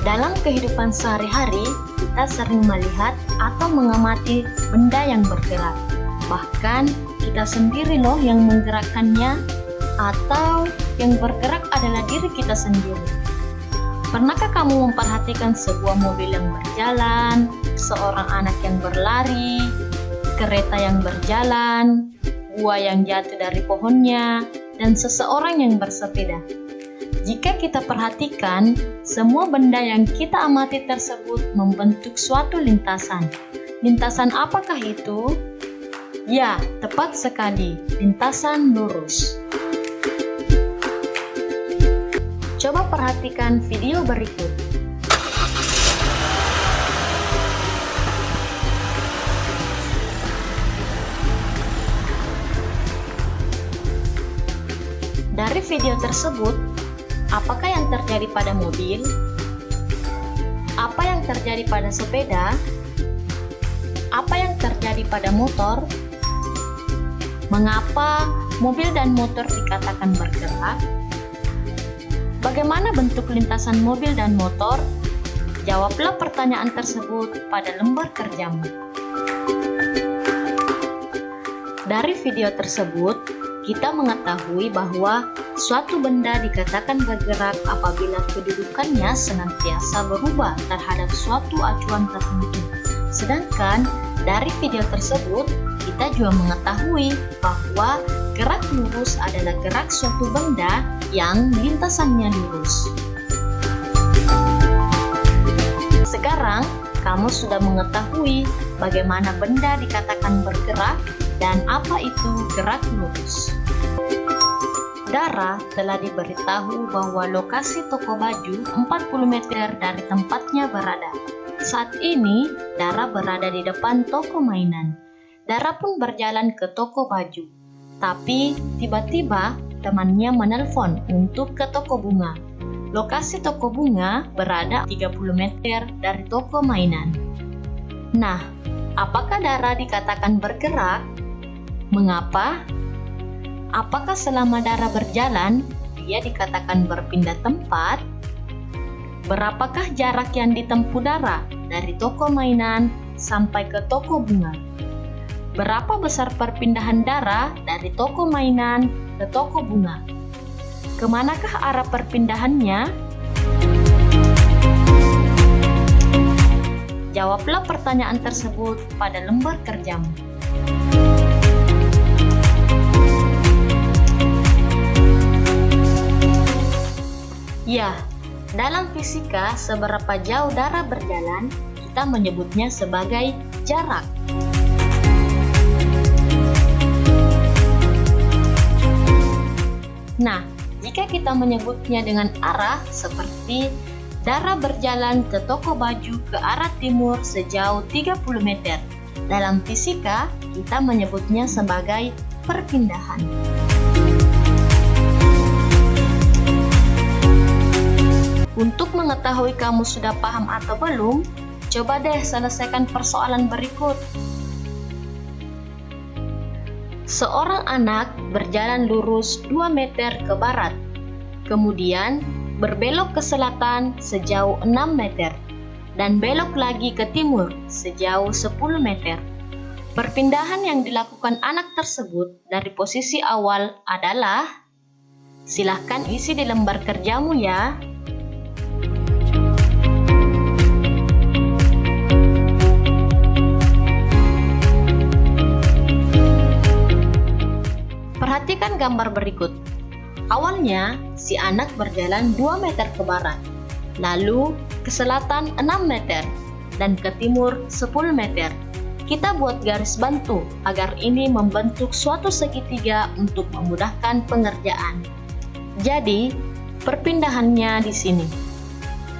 Dalam kehidupan sehari-hari, kita sering melihat atau mengamati benda yang bergerak. Bahkan, kita sendiri loh yang menggerakkannya, atau yang bergerak adalah diri kita sendiri. Pernahkah kamu memperhatikan sebuah mobil yang berjalan, seorang anak yang berlari, kereta yang berjalan, buah yang jatuh dari pohonnya, dan seseorang yang bersepeda? Jika kita perhatikan, semua benda yang kita amati tersebut membentuk suatu lintasan. Lintasan apakah itu? Ya, tepat sekali, lintasan lurus. Coba perhatikan video berikut. Dari video tersebut, apakah yang terjadi pada mobil? Apa yang terjadi pada sepeda? Apa yang terjadi pada motor? Mengapa mobil dan motor dikatakan bergerak? Bagaimana bentuk lintasan mobil dan motor? Jawablah pertanyaan tersebut pada lembar kerjamu. Dari video tersebut, kita mengetahui bahwa suatu benda dikatakan bergerak apabila kedudukannya senantiasa berubah terhadap suatu acuan tertentu. Sedangkan dari video tersebut, kita juga mengetahui bahwa gerak lurus adalah gerak suatu benda yang lintasannya lurus. Sekarang, kamu sudah mengetahui bagaimana benda dikatakan bergerak dan apa itu gerak lurus. Dara telah diberitahu bahwa lokasi toko baju 40 meter dari tempatnya berada. Saat ini, Dara berada di depan toko mainan. Dara pun berjalan ke toko baju. Tapi, tiba-tiba temannya menelpon untuk ke toko bunga. Lokasi toko bunga berada 30 meter dari toko mainan. Nah, apakah Dara dikatakan bergerak? Mengapa? Apakah selama Dara berjalan, dia dikatakan berpindah tempat? Berapakah jarak yang ditempuh Dara dari toko mainan sampai ke toko bunga? Berapa besar perpindahan Dara dari toko mainan ke toko bunga? Kemanakah arah perpindahannya? Jawablah pertanyaan tersebut pada lembar kerjamu. Ya, dalam fisika, seberapa jauh Dara berjalan, kita menyebutnya sebagai jarak. Nah, jika kita menyebutnya dengan arah, seperti Dara berjalan ke toko baju ke arah timur sejauh 30 meter. Dalam fisika, kita menyebutnya sebagai perpindahan. Untuk mengetahui kamu sudah paham atau belum, coba deh selesaikan persoalan berikut. Seorang anak berjalan lurus 2 meter ke barat, kemudian berbelok ke selatan sejauh 6 meter, dan belok lagi ke timur sejauh 10 meter. Perpindahan yang dilakukan anak tersebut dari posisi awal adalah, silahkan isi di lembar kerjamu ya. Perhatikan gambar berikut. Awalnya, si anak berjalan 2 meter ke barat, lalu ke selatan 6 meter, dan ke timur 10 meter. Kita buat garis bantu agar ini membentuk suatu segitiga untuk memudahkan pengerjaan. Jadi, perpindahannya di sini.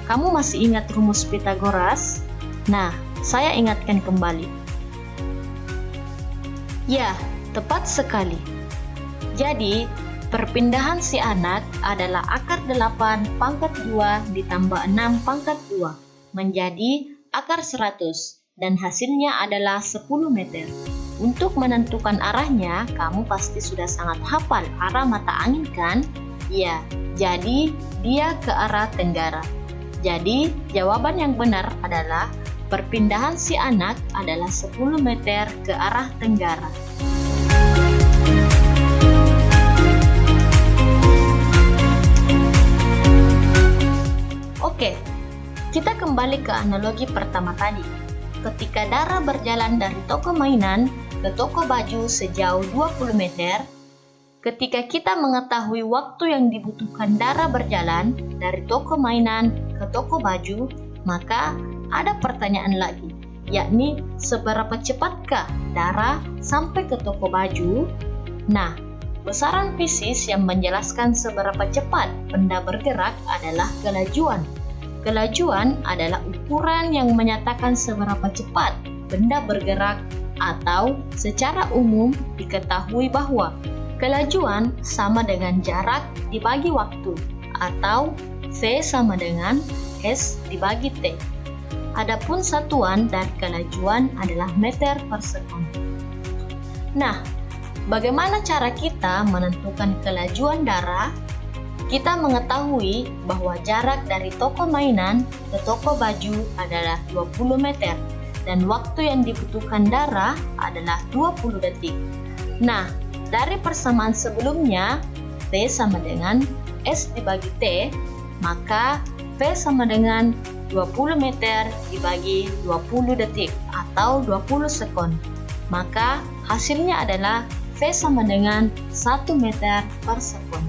Kamu masih ingat rumus Pythagoras? Nah, saya ingatkan kembali. Ya, tepat sekali. Jadi, perpindahan si anak adalah akar 8 pangkat 2 ditambah 6 pangkat 2 menjadi akar 100 dan hasilnya adalah 10 meter. Untuk menentukan arahnya, kamu pasti sudah sangat hafal arah mata angin kan? Ya, jadi dia ke arah tenggara. Jadi, jawaban yang benar adalah perpindahan si anak adalah 10 meter ke arah tenggara. Oke, kita kembali ke analogi pertama tadi. Ketika Dara berjalan dari toko mainan ke toko baju sejauh 20 meter, ketika kita mengetahui waktu yang dibutuhkan Dara berjalan dari toko mainan ke toko baju, maka ada pertanyaan lagi, yakni seberapa cepatkah Dara sampai ke toko baju? Nah, besaran fisik yang menjelaskan seberapa cepat benda bergerak adalah kelajuan. Kelajuan adalah ukuran yang menyatakan seberapa cepat benda bergerak, atau secara umum diketahui bahwa kelajuan sama dengan jarak dibagi waktu, atau V sama dengan S dibagi T. Adapun satuan dari kelajuan adalah meter per sekon. Nah, bagaimana cara kita menentukan kelajuan Dara? Kita mengetahui bahwa jarak dari toko mainan ke toko baju adalah 20 meter dan waktu yang dibutuhkan Dara adalah 20 detik. Nah, dari persamaan sebelumnya, T sama dengan S dibagi T, maka V sama dengan 20 meter dibagi 20 detik atau 20 sekon. Maka hasilnya adalah V sama dengan 1 meter per sekon.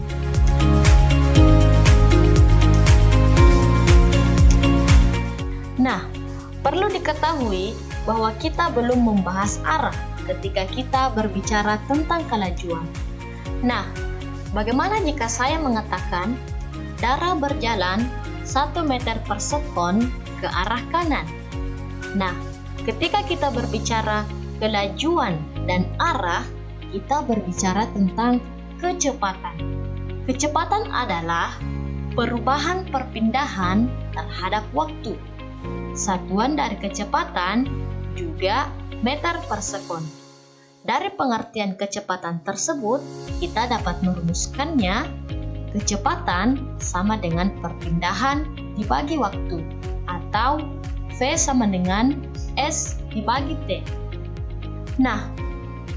Nah, perlu diketahui bahwa kita belum membahas arah ketika kita berbicara tentang kelajuan. Nah, bagaimana jika saya mengatakan Dara berjalan 1 meter per sekon ke arah kanan? Nah, ketika kita berbicara kelajuan dan arah, kita berbicara tentang kecepatan. Kecepatan adalah perubahan perpindahan terhadap waktu. Satuan dari kecepatan juga meter per sekon. Dari pengertian kecepatan tersebut, kita dapat merumuskannya. Kecepatan sama dengan perpindahan dibagi waktu, atau V sama dengan S dibagi T. Nah,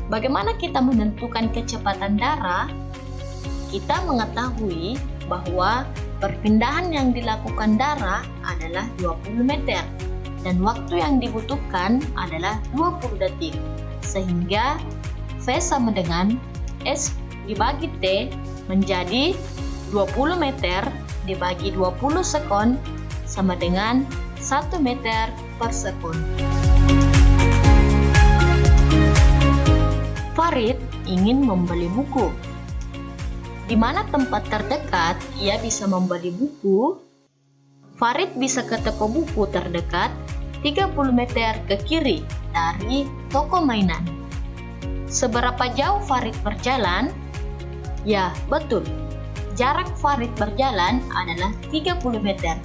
bagaimana kita menentukan kecepatan Dara? Kita mengetahui bahwa perpindahan yang dilakukan Dara adalah 20 meter dan waktu yang dibutuhkan adalah 20 detik. Sehingga V sama dengan S dibagi T menjadi 20 meter dibagi 20 sekon sama dengan 1 meter per sekon. Farid ingin membeli buku. Di mana tempat terdekat ia bisa membeli buku? Farid bisa ke toko buku terdekat 30 meter ke kiri dari toko mainan. Seberapa jauh Farid berjalan? Ya, betul. Jarak Farid berjalan adalah 30 meter.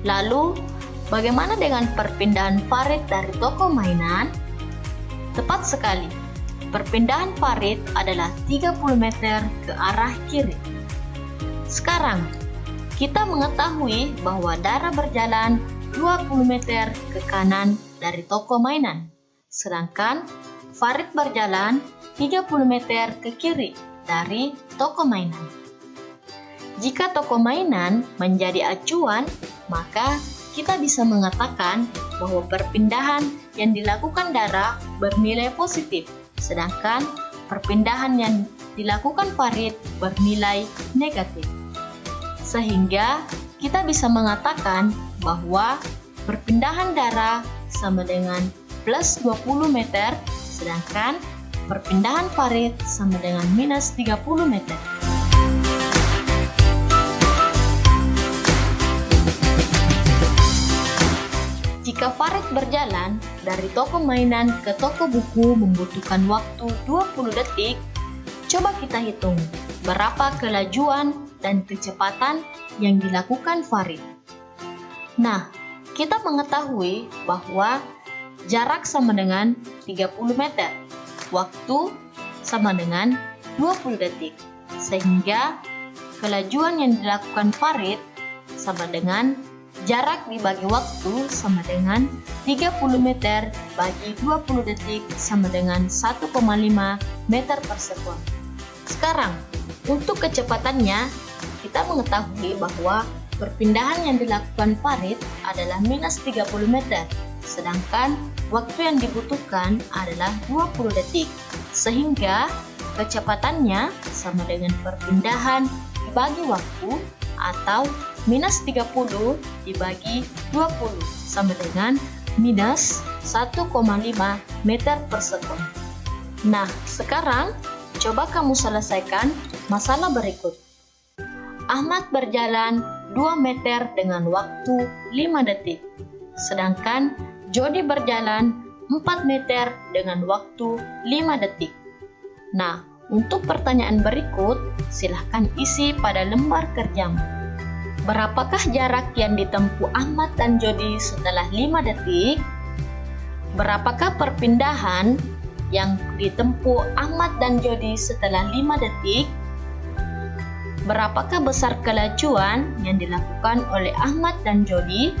Lalu, bagaimana dengan perpindahan Farid dari toko mainan? Tepat sekali. Perpindahan Farid adalah 30 meter ke arah kiri. Sekarang, kita mengetahui bahwa Dara berjalan 20 meter ke kanan dari toko mainan. Sedangkan Farid berjalan 30 meter ke kiri dari toko mainan. Jika toko mainan menjadi acuan, maka kita bisa mengatakan bahwa perpindahan yang dilakukan Dara bernilai positif. Sedangkan perpindahan yang dilakukan Farid bernilai negatif. Sehingga kita bisa mengatakan bahwa perpindahan Dara sama dengan plus 20 meter, sedangkan perpindahan Farid sama dengan minus 30 meter. Jika Farid berjalan dari toko mainan ke toko buku membutuhkan waktu 20 detik, coba kita hitung berapa kelajuan dan kecepatan yang dilakukan Farid. Nah, kita mengetahui bahwa jarak sama dengan 30 meter, waktu sama dengan 20 detik, sehingga kelajuan yang dilakukan Farid sama dengan Jarak dibagi waktu sama dengan 30 meter bagi 20 detik sama dengan 1,5 meter per sekon. Sekarang, untuk kecepatannya, kita mengetahui bahwa perpindahan yang dilakukan Farid adalah minus 30 meter, sedangkan waktu yang dibutuhkan adalah 20 detik, sehingga kecepatannya sama dengan perpindahan dibagi waktu atau minus 30 dibagi 20 sama dengan minus 1,5 meter per sekon. Nah, sekarang coba kamu selesaikan masalah berikut. Ahmad berjalan 2 meter dengan waktu 5 detik, sedangkan Jody berjalan 4 meter dengan waktu 5 detik. Nah, untuk pertanyaan berikut, silahkan isi pada lembar kerjamu. Berapakah jarak yang ditempuh Ahmad dan Jody setelah 5 detik? Berapakah perpindahan yang ditempuh Ahmad dan Jody setelah 5 detik? Berapakah besar kelajuan yang dilakukan oleh Ahmad dan Jody?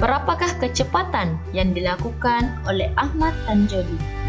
Berapakah kecepatan yang dilakukan oleh Ahmad dan Jody?